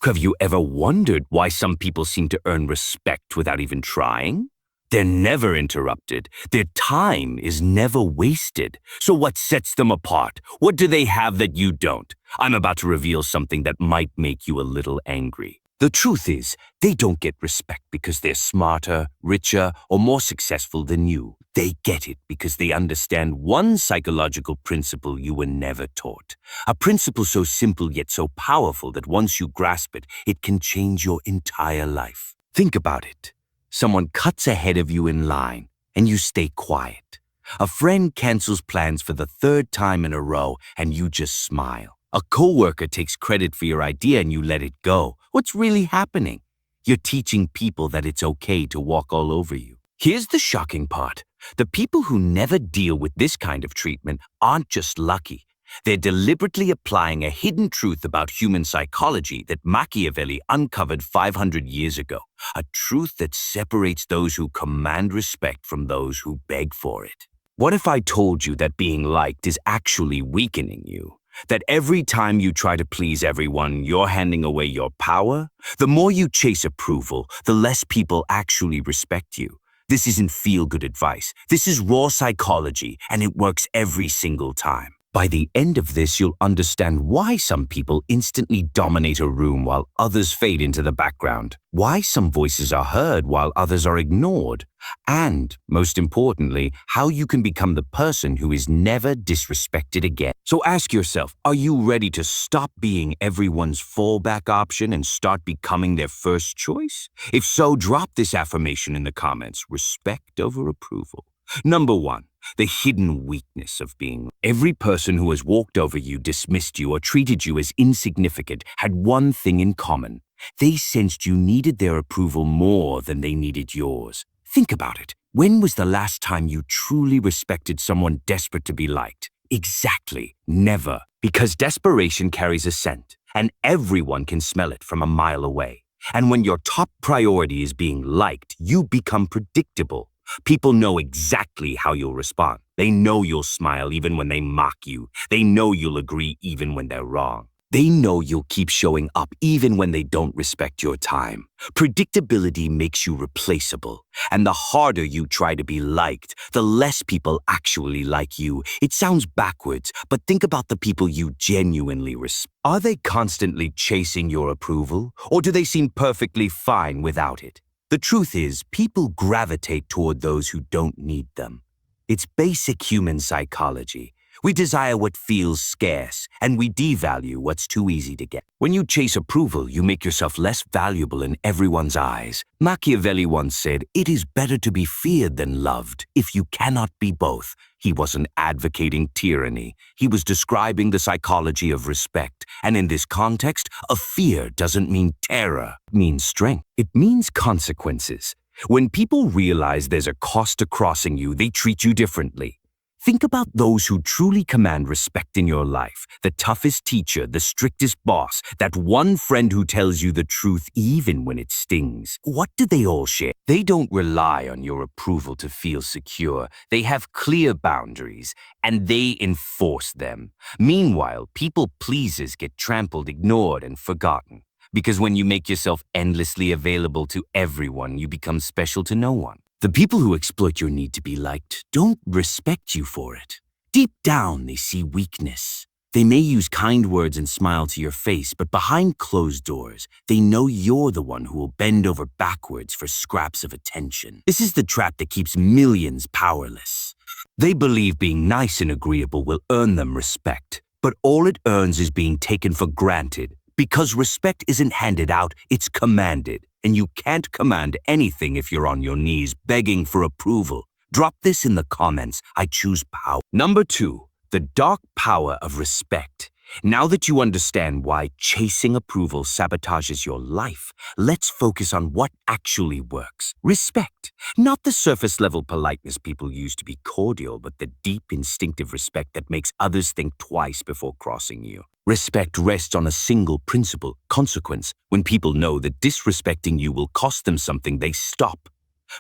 Have you ever wondered why some people seem to earn respect without even trying? They're never interrupted. Their time is never wasted. So what sets them apart? What do they have that you don't? I'm about to reveal something that might make you a little angry. The truth is, they don't get respect because they're smarter, richer, or more successful than you. They get it because they understand one psychological principle you were never taught. A principle so simple yet so powerful that once you grasp it, it can change your entire life. Think about it. Someone cuts ahead of you in line, and you stay quiet. A friend cancels plans for the third time in a row, and you just smile. A coworker takes credit for your idea and you let it go. What's really happening? You're teaching people that it's okay to walk all over you. Here's the shocking part. The people who never deal with this kind of treatment aren't just lucky. They're deliberately applying a hidden truth about human psychology that Machiavelli uncovered 500 years ago. A truth that separates those who command respect from those who beg for it. What if I told you that being liked is actually weakening you? That every time you try to please everyone, you're handing away your power? The more you chase approval, the less people actually respect you. This isn't feel-good advice. This is raw psychology, and it works every single time. By the end of this, you'll understand why some people instantly dominate a room while others fade into the background, why some voices are heard while others are ignored, and, most importantly, how you can become the person who is never disrespected again. So ask yourself, are you ready to stop being everyone's fallback option and start becoming their first choice? If so, drop this affirmation in the comments: respect over approval. Number 1. The hidden weakness of being. Every person who has walked over you, dismissed you, or treated you as insignificant had one thing in common. They sensed you needed their approval more than they needed yours. Think about it. When was the last time you truly respected someone desperate to be liked? Exactly. Never. Because desperation carries a scent, and everyone can smell it from a mile away. And when your top priority is being liked, you become predictable. People know exactly how you'll respond. They know you'll smile even when they mock you. They know you'll agree even when they're wrong. They know you'll keep showing up even when they don't respect your time. Predictability makes you replaceable. And the harder you try to be liked, the less people actually like you. It sounds backwards, but think about the people you genuinely respect. Are they constantly chasing your approval, or do they seem perfectly fine without it? The truth is, people gravitate toward those who don't need them. It's basic human psychology. We desire what feels scarce, and we devalue what's too easy to get. When you chase approval, you make yourself less valuable in everyone's eyes. Machiavelli once said, "It is better to be feared than loved if you cannot be both." He wasn't advocating tyranny. He was describing the psychology of respect. And in this context, a fear doesn't mean terror. It means strength. It means consequences. When people realize there's a cost to crossing you, they treat you differently. Think about those who truly command respect in your life. The toughest teacher, the strictest boss, that one friend who tells you the truth even when it stings. What do they all share? They don't rely on your approval to feel secure. They have clear boundaries, and they enforce them. Meanwhile, people pleasers get trampled, ignored, and forgotten. Because when you make yourself endlessly available to everyone, you become special to no one. The people who exploit your need to be liked don't respect you for it. Deep down, they see weakness. They may use kind words and smile to your face, but behind closed doors, they know you're the one who will bend over backwards for scraps of attention. This is the trap that keeps millions powerless. They believe being nice and agreeable will earn them respect, but all it earns is being taken for granted. Because respect isn't handed out, it's commanded. And you can't command anything if you're on your knees begging for approval. Drop this in the comments. I choose power. Number 2, the dark power of respect. Now that you understand why chasing approval sabotages your life, let's focus on what actually works. Respect. Not the surface-level politeness people use to be cordial, but the deep instinctive respect that makes others think twice before crossing you. Respect rests on a single principle, consequence. When people know that disrespecting you will cost them something, they stop.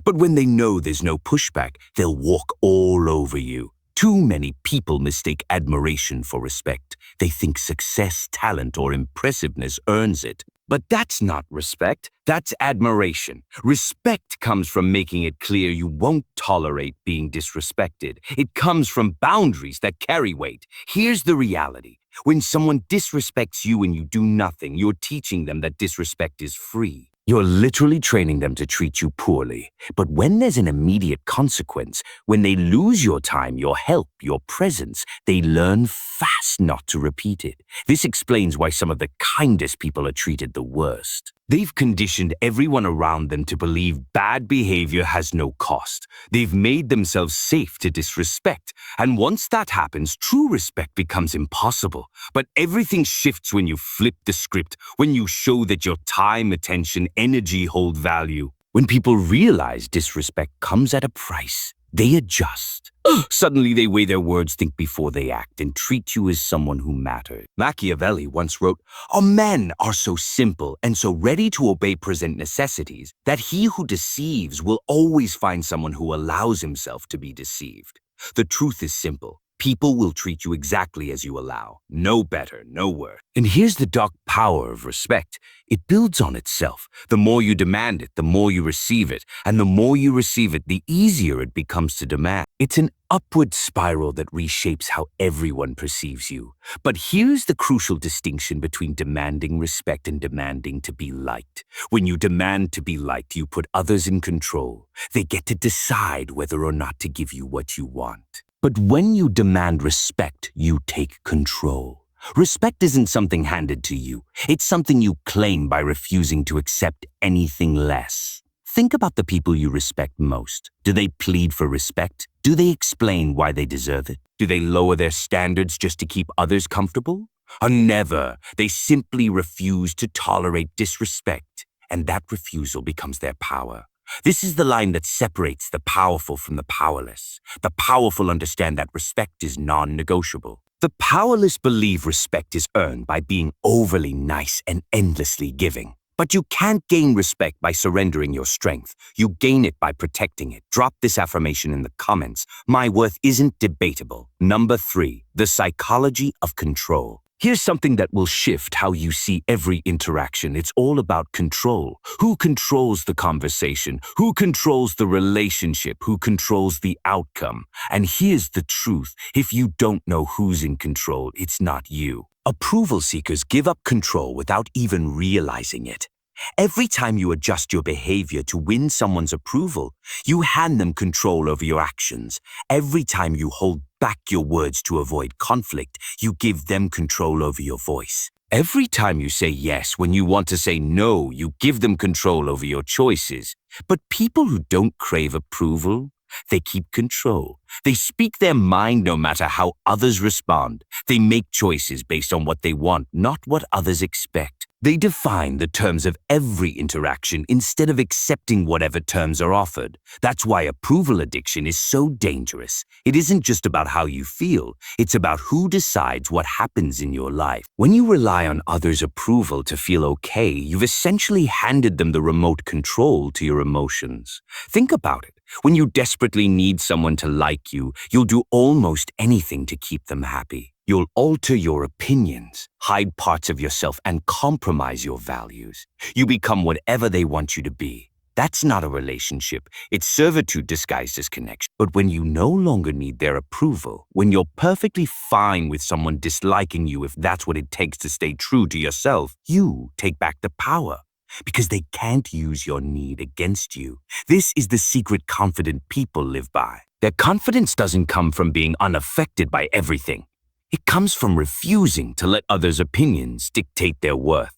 But when they know there's no pushback, they'll walk all over you. Too many people mistake admiration for respect. They think success, talent, or impressiveness earns it. But that's not respect, that's admiration. Respect comes from making it clear you won't tolerate being disrespected. It comes from boundaries that carry weight. Here's the reality. When someone disrespects you and you do nothing, you're teaching them that disrespect is free. You're literally training them to treat you poorly. But when there's an immediate consequence, when they lose your time, your help, your presence, they learn fast not to repeat it. This explains why some of the kindest people are treated the worst. They've conditioned everyone around them to believe bad behavior has no cost. They've made themselves safe to disrespect. And once that happens, true respect becomes impossible. But everything shifts when you flip the script, when you show that your time, attention, energy hold value. When people realize disrespect comes at a price, they adjust. Suddenly they weigh their words, think before they act, and treat you as someone who matters. Machiavelli once wrote, "Our men are so simple and so ready to obey present necessities that he who deceives will always find someone who allows himself to be deceived." The truth is simple. People will treat you exactly as you allow. No better, no worse. And here's the dark power of respect. It builds on itself. The more you demand it, the more you receive it. And the more you receive it, the easier it becomes to demand. It's an upward spiral that reshapes how everyone perceives you. But here's the crucial distinction between demanding respect and demanding to be liked. When you demand to be liked, you put others in control. They get to decide whether or not to give you what you want. But when you demand respect, you take control. Respect isn't something handed to you. It's something you claim by refusing to accept anything less. Think about the people you respect most. Do they plead for respect? Do they explain why they deserve it? Do they lower their standards just to keep others comfortable? Never. They simply refuse to tolerate disrespect, and that refusal becomes their power. This is the line that separates the powerful from the powerless. The powerful understand that respect is non-negotiable. The powerless believe respect is earned by being overly nice and endlessly giving. But you can't gain respect by surrendering your strength. You gain it by protecting it. Drop this affirmation in the comments. My worth isn't debatable. Number 3, the psychology of control. Here's something that will shift how you see every interaction. It's all about control. Who controls the conversation? Who controls the relationship? Who controls the outcome? And here's the truth. If you don't know who's in control, it's not you. Approval seekers give up control without even realizing it. Every time you adjust your behavior to win someone's approval, you hand them control over your actions. Every time you hold back your words to avoid conflict, you give them control over your voice. Every time you say yes when you want to say no, you give them control over your choices. But people who don't crave approval, they keep control. They speak their mind no matter how others respond. They make choices based on what they want, not what others expect. They define the terms of every interaction instead of accepting whatever terms are offered. That's why approval addiction is so dangerous. It isn't just about how you feel. It's about who decides what happens in your life. When you rely on others' approval to feel okay, you've essentially handed them the remote control to your emotions. Think about it. When you desperately need someone to like you, you'll do almost anything to keep them happy. You'll alter your opinions, hide parts of yourself, and compromise your values. You become whatever they want you to be. That's not a relationship. It's servitude disguised as connection. But when you no longer need their approval, when you're perfectly fine with someone disliking you if that's what it takes to stay true to yourself, you take back the power. Because they can't use your need against you. This is the secret confident people live by. Their confidence doesn't come from being unaffected by everything. It comes from refusing to let others' opinions dictate their worth.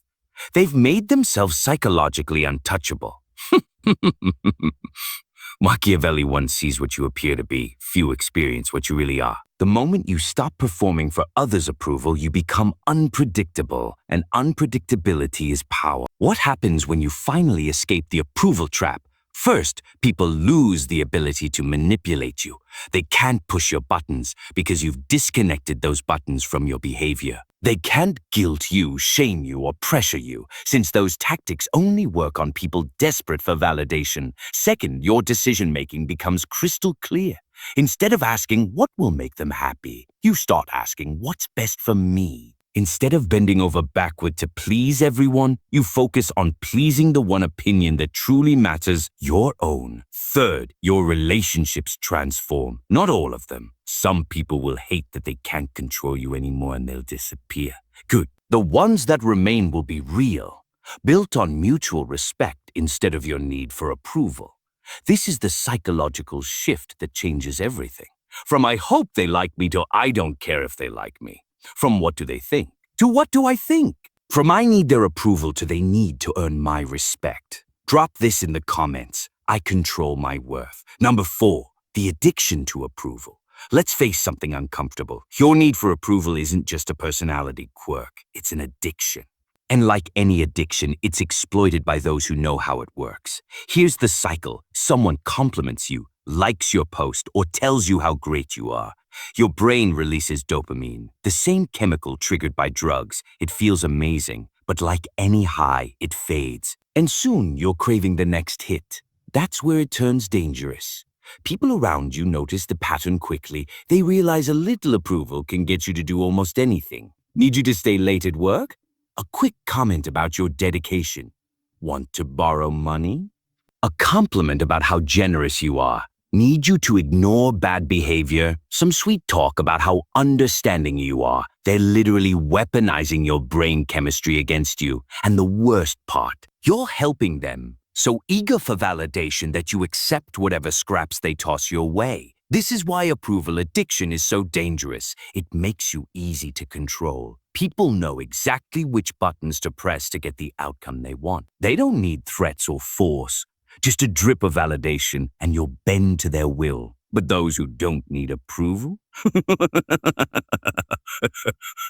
They've made themselves psychologically untouchable. Machiavelli once sees what you appear to be, few experience what you really are. The moment you stop performing for others' approval, you become unpredictable, and unpredictability is power. What happens when you finally escape the approval trap? First, people lose the ability to manipulate you. They can't push your buttons because you've disconnected those buttons from your behavior. They can't guilt you, shame you, or pressure you, since those tactics only work on people desperate for validation. Second, your decision-making becomes crystal clear. Instead of asking what will make them happy, you start asking what's best for me. Instead of bending over backward to please everyone, you focus on pleasing the one opinion that truly matters, your own. Third, your relationships transform. Not all of them. Some people will hate that they can't control you anymore and they'll disappear. Good. The ones that remain will be real, built on mutual respect instead of your need for approval. This is the psychological shift that changes everything. From I hope they like me to I don't care if they like me. From what do they think to what do I think? From I need their approval to they need to earn my respect. Drop this in the comments. I control my worth. Number 4, the addiction to approval. Let's face something uncomfortable. Your need for approval isn't just a personality quirk. It's an addiction. And like any addiction, it's exploited by those who know how it works. Here's the cycle. Someone compliments you, likes your post, or tells you how great you are. Your brain releases dopamine, the same chemical triggered by drugs. It feels amazing, but like any high, it fades. And soon you're craving the next hit. That's where it turns dangerous. People around you notice the pattern quickly. They realize a little approval can get you to do almost anything. Need you to stay late at work? A quick comment about your dedication. Want to borrow money? A compliment about how generous you are. Need you to ignore bad behavior? Some sweet talk about how understanding you are. They're literally weaponizing your brain chemistry against you. And the worst part, you're helping them. So eager for validation that you accept whatever scraps they toss your way. This is why approval addiction is so dangerous. It makes you easy to control. People know exactly which buttons to press to get the outcome they want. They don't need threats or force. Just a drip of validation and you'll bend to their will. But those who don't need approval?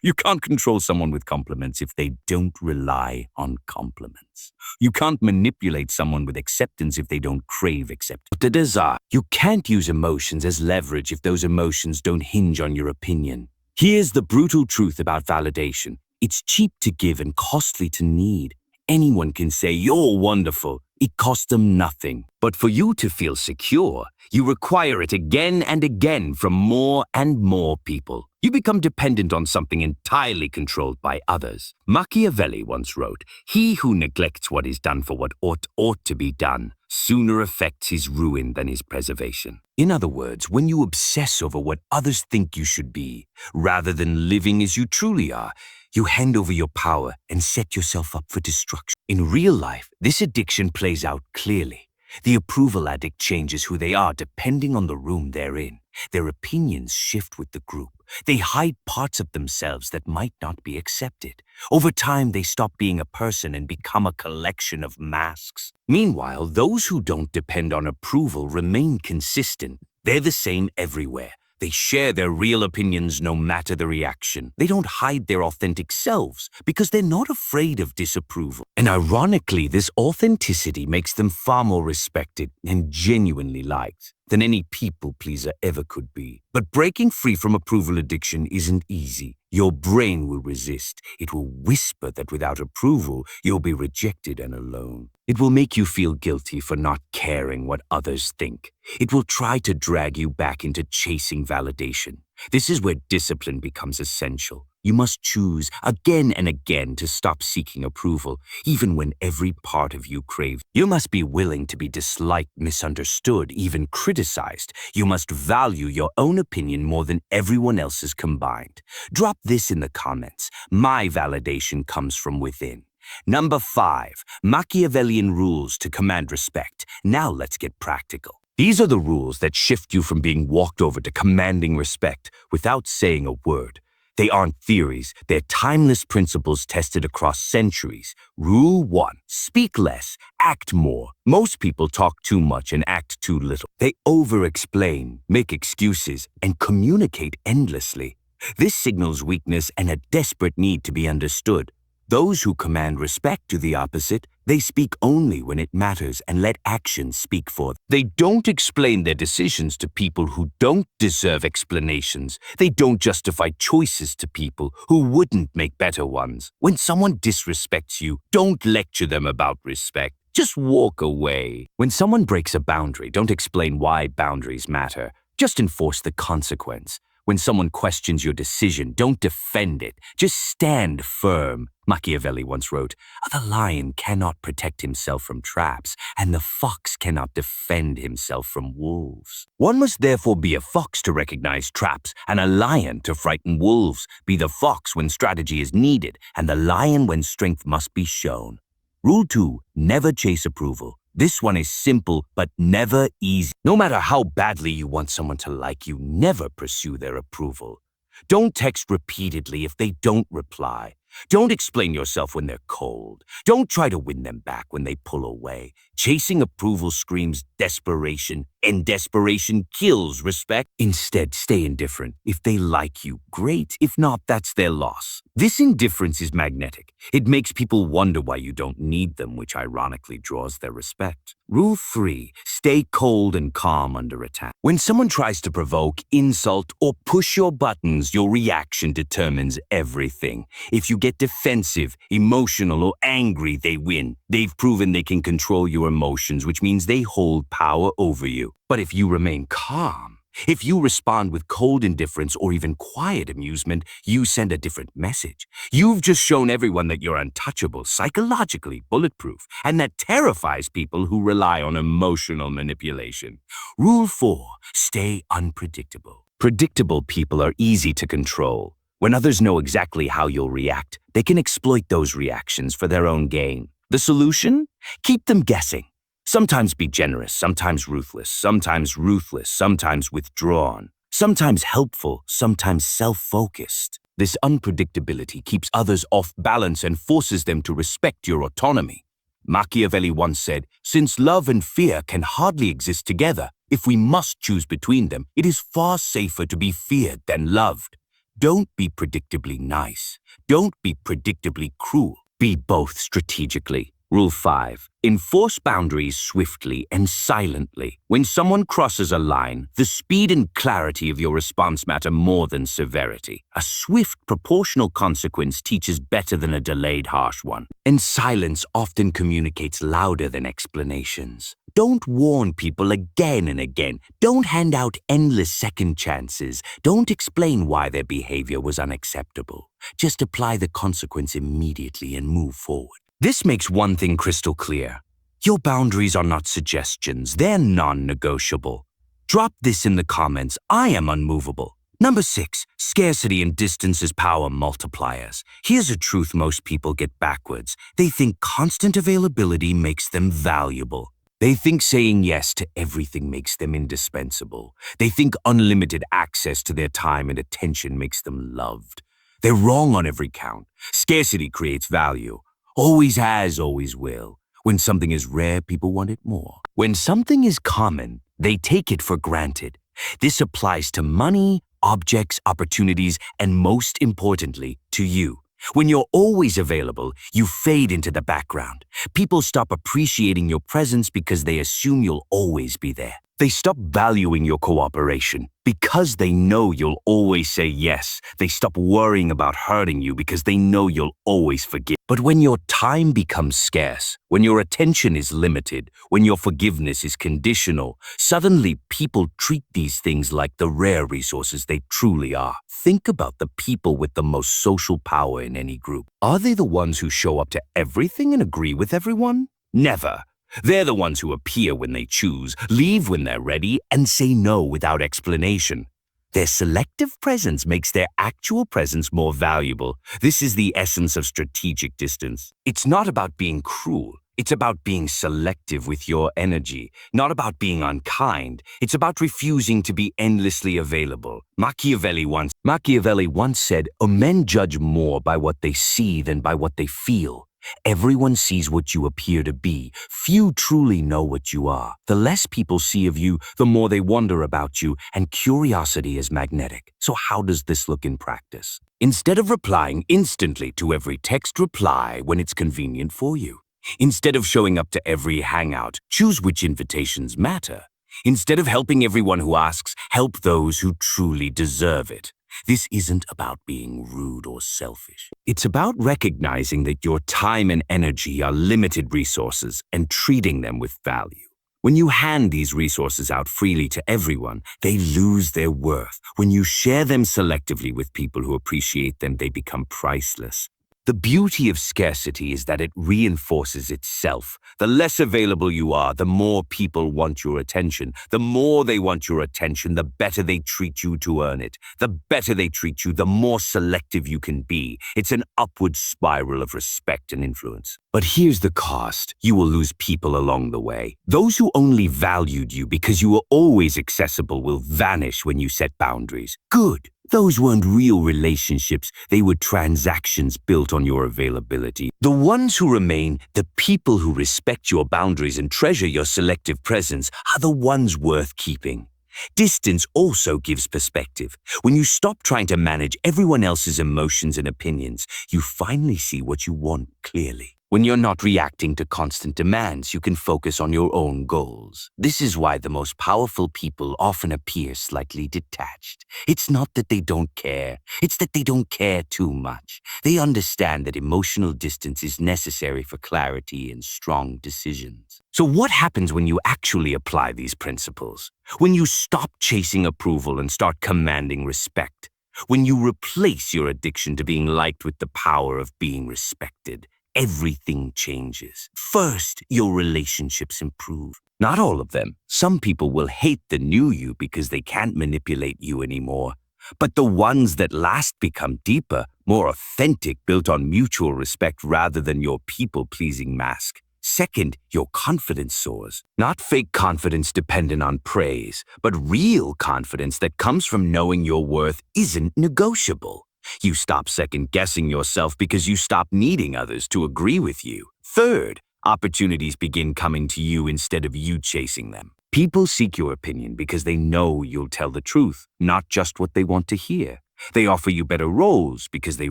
You can't control someone with compliments if they don't rely on compliments. You can't manipulate someone with acceptance if they don't crave acceptance. You can't use emotions as leverage if those emotions don't hinge on your opinion. Here's the brutal truth about validation. It's cheap to give and costly to need. Anyone can say, "You're wonderful." It costs them nothing. But for you to feel secure, you require it again and again from more and more people. You become dependent on something entirely controlled by others. Machiavelli once wrote, "He who neglects what is done for what ought to be done sooner affects his ruin than his preservation." In other words, when you obsess over what others think you should be, rather than living as you truly are, you hand over your power and set yourself up for destruction. In real life, this addiction plays out clearly. The approval addict changes who they are depending on the room they're in. Their opinions shift with the group. They hide parts of themselves that might not be accepted. Over time, they stop being a person and become a collection of masks. Meanwhile, those who don't depend on approval remain consistent. They're the same everywhere. They share their real opinions no matter the reaction. They don't hide their authentic selves because they're not afraid of disapproval. And ironically, this authenticity makes them far more respected and genuinely liked than any people pleaser ever could be. But breaking free from approval addiction isn't easy. Your brain will resist. It will whisper that without approval, you'll be rejected and alone. It will make you feel guilty for not caring what others think. It will try to drag you back into chasing validation. This is where discipline becomes essential. You must choose again and again to stop seeking approval, even when every part of you craves. You must be willing to be disliked, misunderstood, even criticized. You must value your own opinion more than everyone else's combined. Drop this in the comments. My validation comes from within. Number 5, Machiavellian rules to command respect. Now let's get practical. These are the rules that shift you from being walked over to commanding respect without saying a word. They aren't theories, they're timeless principles tested across centuries. Rule 1, speak less, act more. Most people talk too much and act too little. They over-explain, make excuses, and communicate endlessly. This signals weakness and a desperate need to be understood. Those who command respect do the opposite. They speak only when it matters and let actions speak for them. They don't explain their decisions to people who don't deserve explanations. They don't justify choices to people who wouldn't make better ones. When someone disrespects you, don't lecture them about respect. Just walk away. When someone breaks a boundary, don't explain why boundaries matter. Just enforce the consequence. When someone questions your decision, don't defend it. Just stand firm. Machiavelli once wrote, "The lion cannot protect himself from traps, and the fox cannot defend himself from wolves." One must therefore be a fox to recognize traps, and a lion to frighten wolves. Be the fox when strategy is needed, and the lion when strength must be shown. Rule 2, never chase approval. This one is simple, but never easy. No matter how badly you want someone to like you, never pursue their approval. Don't text repeatedly if they don't reply. Don't explain yourself when they're cold. Don't try to win them back when they pull away. Chasing approval screams desperation, and desperation kills respect. Instead, stay indifferent. If they like you, great. If not, that's their loss. This indifference is magnetic. It makes people wonder why you don't need them, which ironically draws their respect. Rule 3, stay cold and calm under attack. When someone tries to provoke, insult, or push your buttons, your reaction determines everything. If you get defensive, emotional, or angry, they win. They've proven they can control your emotions, which means they hold power over you. But if you remain calm, if you respond with cold indifference or even quiet amusement, you send a different message. You've just shown everyone that you're untouchable, psychologically bulletproof, and that terrifies people who rely on emotional manipulation. Rule 4, stay unpredictable. Predictable people are easy to control. When others know exactly how you'll react, they can exploit those reactions for their own gain. The solution? Keep them guessing. Sometimes be generous, sometimes ruthless, sometimes withdrawn, sometimes helpful, sometimes self-focused. This unpredictability keeps others off balance and forces them to respect your autonomy. Machiavelli once said, "Since love and fear can hardly exist together, if we must choose between them, it is far safer to be feared than loved." Don't be predictably nice. Don't be predictably cruel. Be both strategically. Rule 5. Enforce boundaries swiftly and silently. When someone crosses a line, the speed and clarity of your response matter more than severity. A swift, proportional consequence teaches better than a delayed, harsh one. And silence often communicates louder than explanations. Don't warn people again and again. Don't hand out endless second chances. Don't explain why their behavior was unacceptable. Just apply the consequence immediately and move forward. This makes one thing crystal clear. Your boundaries are not suggestions. They're non-negotiable. Drop this in the comments. I am unmovable. Number 6, scarcity and distance as power multipliers. Here's a truth most people get backwards. They think constant availability makes them valuable. They think saying yes to everything makes them indispensable. They think unlimited access to their time and attention makes them loved. They're wrong on every count. Scarcity creates value. Always has, always will. When something is rare, people want it more. When something is common, they take it for granted. This applies to money, objects, opportunities, and most importantly, to you. When you're always available, you fade into the background. People stop appreciating your presence because they assume you'll always be there. They stop valuing your cooperation because they know you'll always say yes. They stop worrying about hurting you because they know you'll always forgive. But when your time becomes scarce, when your attention is limited, when your forgiveness is conditional, suddenly people treat these things like the rare resources they truly are. Think about the people with the most social power in any group. Are they the ones who show up to everything and agree with everyone? Never. They're the ones who appear when they choose, leave when they're ready, and say no without explanation. Their selective presence makes their actual presence more valuable. This is the essence of strategic distance. It's not about being cruel. It's about being selective with your energy, not about being unkind. It's about refusing to be endlessly available. Machiavelli once said, "Men judge more by what they see than by what they feel." Everyone sees what you appear to be. Few truly know what you are. The less people see of you, the more they wonder about you, and curiosity is magnetic. So how does this look in practice? Instead of replying instantly to every text, reply when it's convenient for you. Instead of showing up to every hangout, choose which invitations matter. Instead of helping everyone who asks, help those who truly deserve it. This isn't about being rude or selfish. It's about recognizing that your time and energy are limited resources and treating them with value. When you hand these resources out freely to everyone, they lose their worth. When you share them selectively with people who appreciate them, they become priceless. The beauty of scarcity is that it reinforces itself. The less available you are, the more people want your attention. The more they want your attention, the better they treat you to earn it. The better they treat you, the more selective you can be. It's an upward spiral of respect and influence. But here's the cost. You will lose people along the way. Those who only valued you because you were always accessible will vanish when you set boundaries. Good. Those weren't real relationships, they were transactions built on your availability. The ones who remain, the people who respect your boundaries and treasure your selective presence, are the ones worth keeping. Distance also gives perspective. When you stop trying to manage everyone else's emotions and opinions, you finally see what you want clearly. When you're not reacting to constant demands, you can focus on your own goals. This is why the most powerful people often appear slightly detached. It's not that they don't care, it's that they don't care too much. They understand that emotional distance is necessary for clarity and strong decisions. So what happens when you actually apply these principles? When you stop chasing approval and start commanding respect? When you replace your addiction to being liked with the power of being respected? Everything changes. First, your relationships improve. Not all of them. Some people will hate the new you because they can't manipulate you anymore. But the ones that last become deeper, more authentic, built on mutual respect rather than your people-pleasing mask. Second, your confidence soars. Not fake confidence dependent on praise, but real confidence that comes from knowing your worth isn't negotiable. You stop second-guessing yourself because you stop needing others to agree with you. Third, opportunities begin coming to you instead of you chasing them. People seek your opinion because they know you'll tell the truth, not just what they want to hear. They offer you better roles because they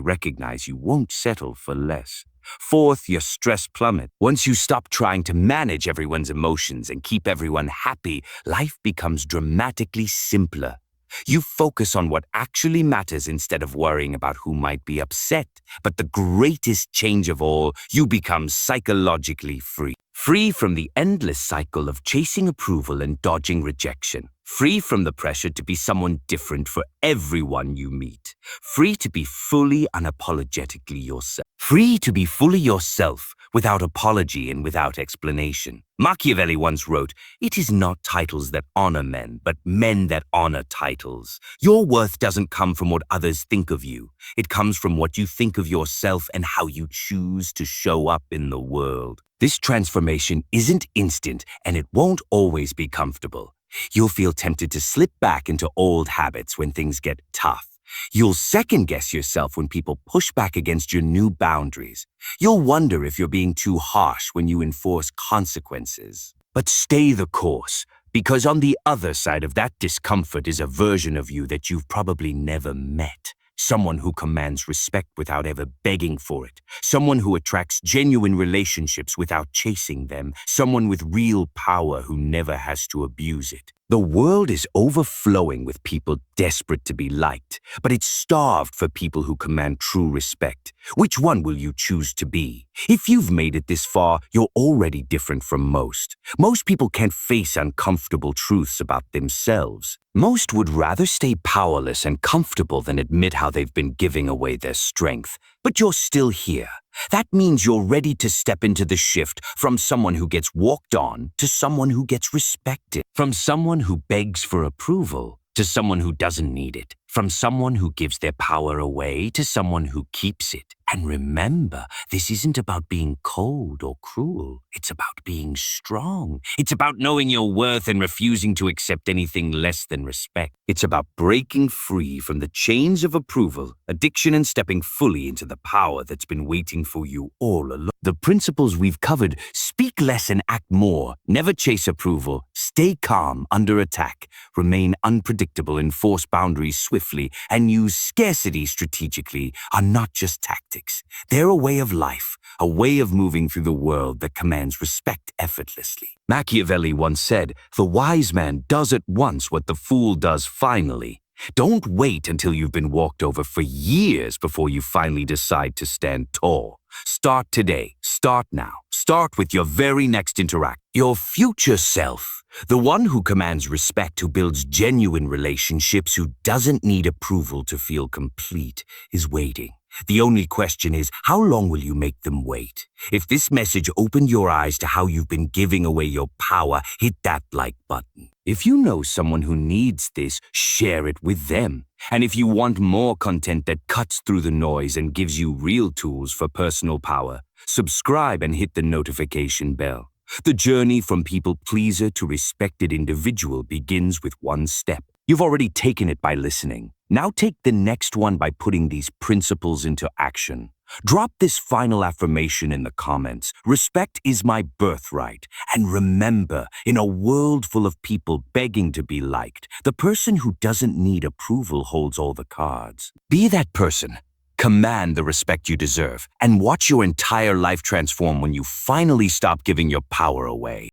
recognize you won't settle for less. Fourth, your stress plummets. Once you stop trying to manage everyone's emotions and keep everyone happy, life becomes dramatically simpler. You focus on what actually matters instead of worrying about who might be upset. But the greatest change of all, you become psychologically free. Free from the endless cycle of chasing approval and dodging rejection. Free from the pressure to be someone different for everyone you meet. Free to be fully unapologetically yourself. Free to be fully yourself without apology and without explanation. Machiavelli once wrote, "It is not titles that honor men, but men that honor titles." Your worth doesn't come from what others think of you. It comes from what you think of yourself and how you choose to show up in the world. This transformation isn't instant, and it won't always be comfortable. You'll feel tempted to slip back into old habits when things get tough. You'll second-guess yourself when people push back against your new boundaries. You'll wonder if you're being too harsh when you enforce consequences. But stay the course, because on the other side of that discomfort is a version of you that you've probably never met. Someone who commands respect without ever begging for it. Someone who attracts genuine relationships without chasing them. Someone with real power who never has to abuse it. The world is overflowing with people desperate to be liked, but it's starved for people who command true respect. Which one will you choose to be? If you've made it this far, you're already different from most. Most people can't face uncomfortable truths about themselves. Most would rather stay powerless and comfortable than admit how they've been giving away their strength. But you're still here. That means you're ready to step into the shift from someone who gets walked on to someone who gets respected. From someone who begs for approval to someone who doesn't need it. From someone who gives their power away to someone who keeps it. And remember, this isn't about being cold or cruel. It's about being strong. It's about knowing your worth and refusing to accept anything less than respect. It's about breaking free from the chains of approval, addiction, and stepping fully into the power that's been waiting for you all along. The principles we've covered: speak less and act more, never chase approval, stay calm under attack, remain unpredictable, enforce boundaries swiftly, and use scarcity strategically, are not just tactics. They're a way of life, a way of moving through the world that commands respect effortlessly. Machiavelli once said, "The wise man does at once what the fool does finally." Don't wait until you've been walked over for years before you finally decide to stand tall. Start today. Start now. Start with your very next interaction. Your future self, the one who commands respect, who builds genuine relationships, who doesn't need approval to feel complete, is waiting. The only question is, how long will you make them wait? If this message opened your eyes to how you've been giving away your power, hit that like button. If you know someone who needs this, share it with them. And if you want more content that cuts through the noise and gives you real tools for personal power, subscribe and hit the notification bell. The journey from people pleaser to respected individual begins with one step. You've already taken it by listening. Now take the next one by putting these principles into action. Drop this final affirmation in the comments. Respect is my birthright. And remember, in a world full of people begging to be liked, the person who doesn't need approval holds all the cards. Be that person. Command the respect you deserve, and watch your entire life transform when you finally stop giving your power away.